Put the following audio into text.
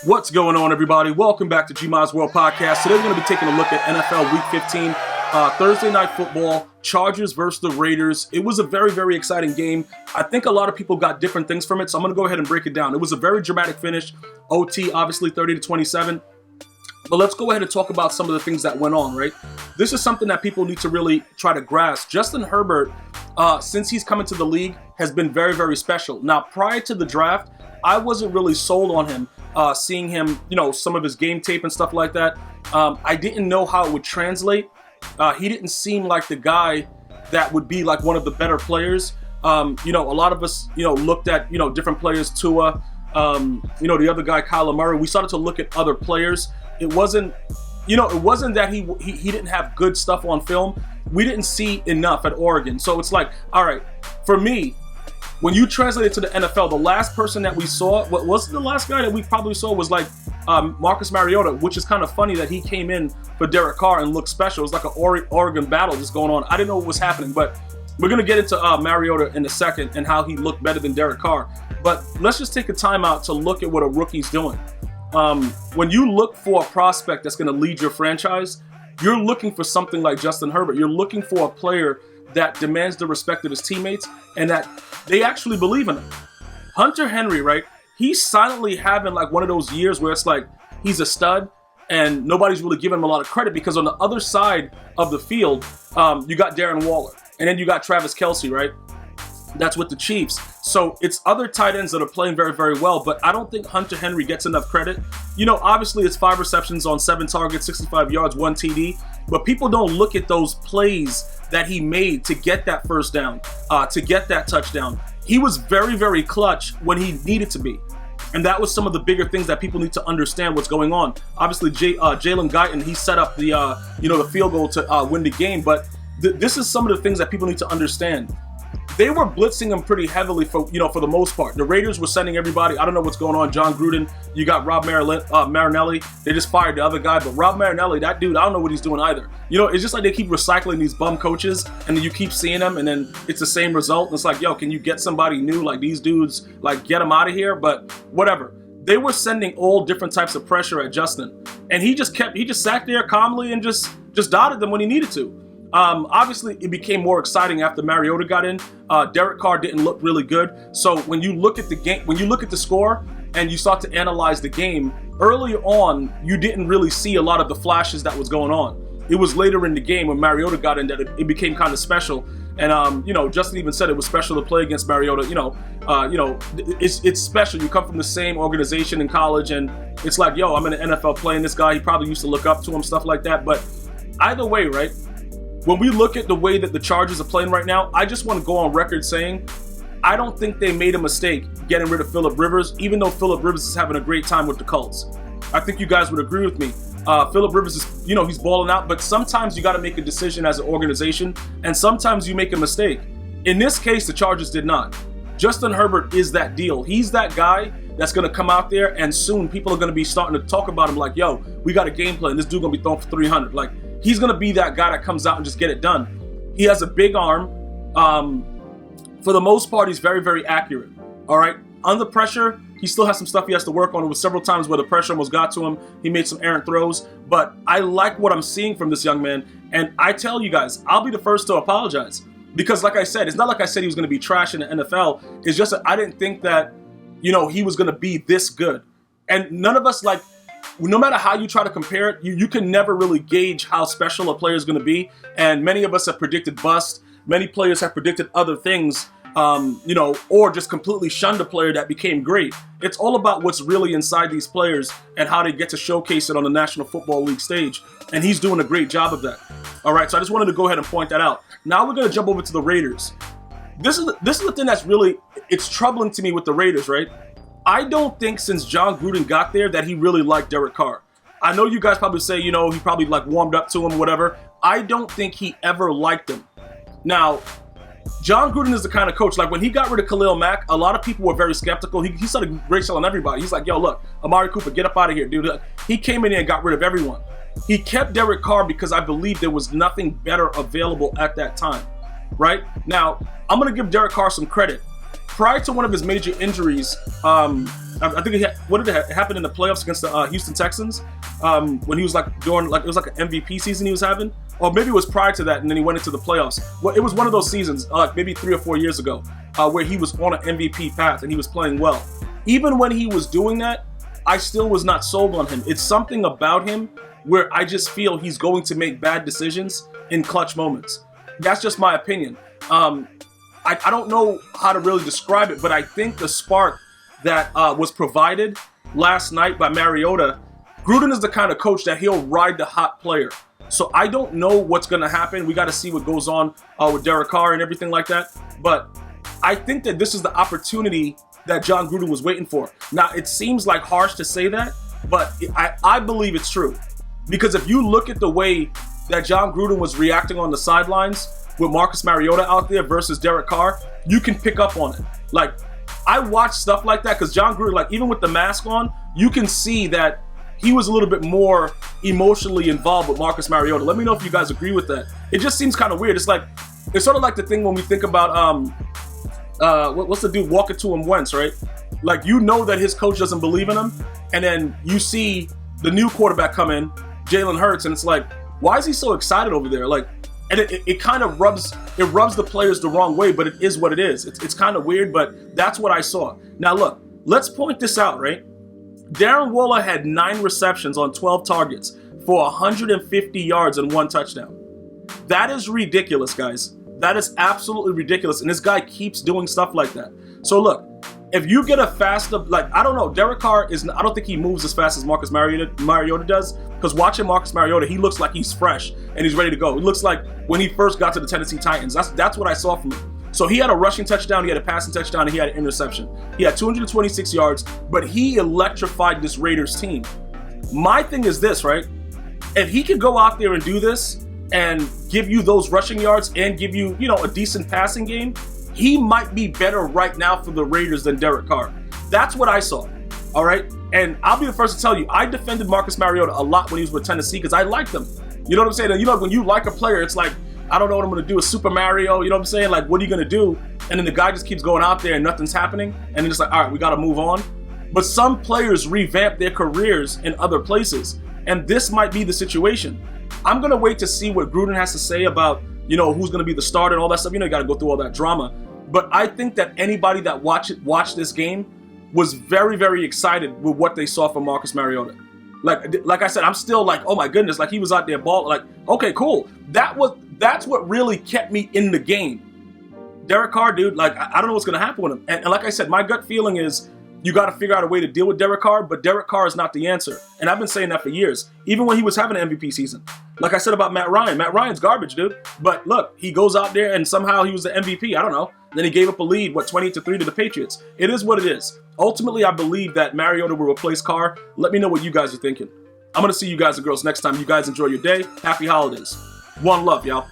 What's going on, everybody? Welcome back to GmiasWorldPodcast. Today we're going to be taking a look at NFL Week 15, Thursday Night Football, Chargers versus the Raiders. It was a very, very exciting game. I think a lot of people got different things from it, so I'm going to go ahead and break it down. It was a very dramatic finish. OT, obviously, 30-27. But let's go ahead and talk about some of the things that went on, right? This is something that people need to really try to grasp. Justin Herbert, since he's come into the league, has been very, very special. Now, prior to the draft, I wasn't really sold on him. Seeing him, some of his game tape and stuff like that. I didn't know how it would translate. He didn't seem like the guy that would be like one of the better players. A lot of us, looked at, different players, Tua, the other guy, Kyler Murray. We started to look at other players. It wasn't that he didn't have good stuff on film. We didn't see enough at Oregon. So it's like, all right, for me, when you translate it to the NFL, the last person that we saw, what was the last guy that we probably saw was like Marcus Mariota, which is kind of funny that he came in for Derek Carr and looked special. It was like an Oregon battle just going on. I didn't know what was happening, but we're going to get into Mariota in a second and how he looked better than Derek Carr. But let's just take a time out to look at what a rookie's doing. When you look for a prospect that's going to lead your franchise, you're looking for something like Justin Herbert. You're looking for a player that demands the respect of his teammates and that they actually believe in him. Hunter Henry, right? He's silently having like one of those years where it's like he's a stud and nobody's really giving him a lot of credit because on the other side of the field, you got Darren Waller and then you got Travis Kelce, right? That's with the Chiefs. So it's other tight ends that are playing very, very well, but I don't think Hunter Henry gets enough credit. Obviously it's 5 receptions on 7 targets, 65 yards, 1 TD, but people don't look at those plays that he made to get that first down, to get that touchdown. He was very, very clutch when he needed to be. And that was some of the bigger things that people need to understand what's going on. Obviously, Jalen Guyton, he set up the field goal to win the game, but this is some of the things that people need to understand. They were blitzing him pretty heavily for the most part. The Raiders were sending everybody. I don't know what's going on. John Gruden, you got Rob Marinelli. They just fired the other guy, but Rob Marinelli, that dude, I don't know what he's doing either. It's just like they keep recycling these bum coaches, and then you keep seeing them, and then it's the same result. And it's like, yo, can you get somebody new? Like these dudes, like get them out of here. But whatever. They were sending all different types of pressure at Justin, and he just sat there calmly and just dotted them when he needed to. Obviously, it became more exciting after Mariota got in. Derek Carr didn't look really good. So when you look at the game, when you look at the score and you start to analyze the game, early on, you didn't really see a lot of the flashes that was going on. It was later in the game when Mariota got in that it became kind of special. And, Justin even said it was special to play against Mariota. It's special. You come from the same organization in college, and it's like, yo, I'm in the NFL playing this guy. He probably used to look up to him, stuff like that. But either way, right? When we look at the way that the Chargers are playing right now, I just want to go on record saying I don't think they made a mistake getting rid of Phillip Rivers, even though Phillip Rivers is having a great time with the Colts. I think you guys would agree with me. Phillip Rivers is, he's balling out, but sometimes you got to make a decision as an organization, and sometimes you make a mistake. In this case, the Chargers did not. Justin Herbert is that deal. He's that guy that's going to come out there, and soon people are going to be starting to talk about him like, yo, we got a game plan. This dude going to be throwing for 300. Like, he's going to be that guy that comes out and just get it done. He has a big arm. For the most part, he's very, very accurate. All right. Under pressure, he still has some stuff he has to work on. It was several times where the pressure almost got to him. He made some errant throws. But I like what I'm seeing from this young man. And I tell you guys, I'll be the first to apologize. Because like I said, it's not like I said he was going to be trash in the NFL. It's just that I didn't think that, he was going to be this good. And none of us, no matter how you try to compare it, you can never really gauge how special a player is going to be. And many of us have predicted bust. Many players have predicted other things, or just completely shunned a player that became great. It's all about what's really inside these players and how they get to showcase it on the National Football League stage. And he's doing a great job of that. All right, so I just wanted to go ahead and point that out. Now we're going to jump over to the Raiders. This is the thing that's really, it's troubling to me with the Raiders, right? I don't think since John Gruden got there that he really liked Derek Carr. I know you guys probably say, he probably warmed up to him, whatever. I don't think he ever liked him. Now, John Gruden is the kind of coach, when he got rid of Khalil Mack, a lot of people were very skeptical. He started great selling everybody. He's like, yo, look, Amari Cooper, get up out of here, dude. He came in there and got rid of everyone. He kept Derek Carr because I believe there was nothing better available at that time, right? Now, I'm going to give Derek Carr some credit. prior to one of his major injuries, I think what did it happen in the playoffs against the Houston Texans when he was like doing like it was like an MVP season he was having, or maybe it was prior to that and then he went into the playoffs. Well, it was one of those seasons, like maybe 3 or 4 years ago, where he was on an MVP path and he was playing well. Even when he was doing that, I still was not sold on him. It's something about him where I just feel he's going to make bad decisions in clutch moments. That's just my opinion. I don't know how to really describe it, but I think the spark that was provided last night by Mariota, Gruden is the kind of coach that he'll ride the hot player. So I don't know what's going to happen. We got to see what goes on with Derek Carr and everything like that. But I think that this is the opportunity that John Gruden was waiting for. Now, it seems like harsh to say that, but I believe it's true. Because if you look at the way that John Gruden was reacting on the sidelines with Marcus Mariota out there versus Derek Carr, you can pick up on it. Like, I watch stuff like that because John Gruden, like even with the mask on, you can see that he was a little bit more emotionally involved with Marcus Mariota. Let me know if you guys agree with that. It just seems kind of weird. It's sort of like the thing when we think about what's the dude walking to him Wentz, right? Like, you know that his coach doesn't believe in him, and then you see the new quarterback come in, Jalen Hurts, and it's like, why is he so excited over there? Like, and it kind of rubs the players the wrong way, but it is what it is. It's kind of weird, but that's what I saw. Now look, let's point this out, right? Darren Waller had 9 receptions on 12 targets for 150 yards and 1 touchdown. That is ridiculous, guys. That is absolutely ridiculous, and this guy keeps doing stuff like that. So look, if you get a faster, like, I don't know, Derek Carr I don't think he moves as fast as Marcus Mariota does, because watching Marcus Mariota, he looks like he's fresh and he's ready to go. He looks like when he first got to the Tennessee Titans. That's what I saw from him. So he had a rushing touchdown, he had a passing touchdown, and he had an interception. He had 226 yards, but he electrified this Raiders team. My thing is this, right? If he could go out there and do this and give you those rushing yards and give you, a decent passing game, he might be better right now for the Raiders than Derek Carr. That's what I saw, all right? And I'll be the first to tell you, I defended Marcus Mariota a lot when he was with Tennessee because I liked him. You know what I'm saying? And when you like a player, it's like, I don't know what I'm going to do with Super Mario. You know what I'm saying? Like, what are you going to do? And then the guy just keeps going out there and nothing's happening. And then it's like, all right, we got to move on. But some players revamp their careers in other places. And this might be the situation. I'm going to wait to see what Gruden has to say about, who's going to be the starter and all that stuff. You got to go through all that drama. But I think that anybody that watched this game was very, very excited with what they saw from Marcus Mariota. Like I said, I'm still like, oh my goodness, like he was out there balling. Like, okay, cool. That's what really kept me in the game. Derek Carr, dude, like, I don't know what's going to happen with him. And like I said, my gut feeling is you got to figure out a way to deal with Derek Carr, but Derek Carr is not the answer. And I've been saying that for years, even when he was having an MVP season. Like I said about Matt Ryan. Matt Ryan's garbage, dude. But look, he goes out there and somehow he was the MVP. I don't know. Then he gave up a lead, 28-3 to the Patriots. It is what it is. Ultimately, I believe that Mariota will replace Carr. Let me know what you guys are thinking. I'm going to see you guys and girls next time. You guys enjoy your day. Happy holidays. One love, y'all.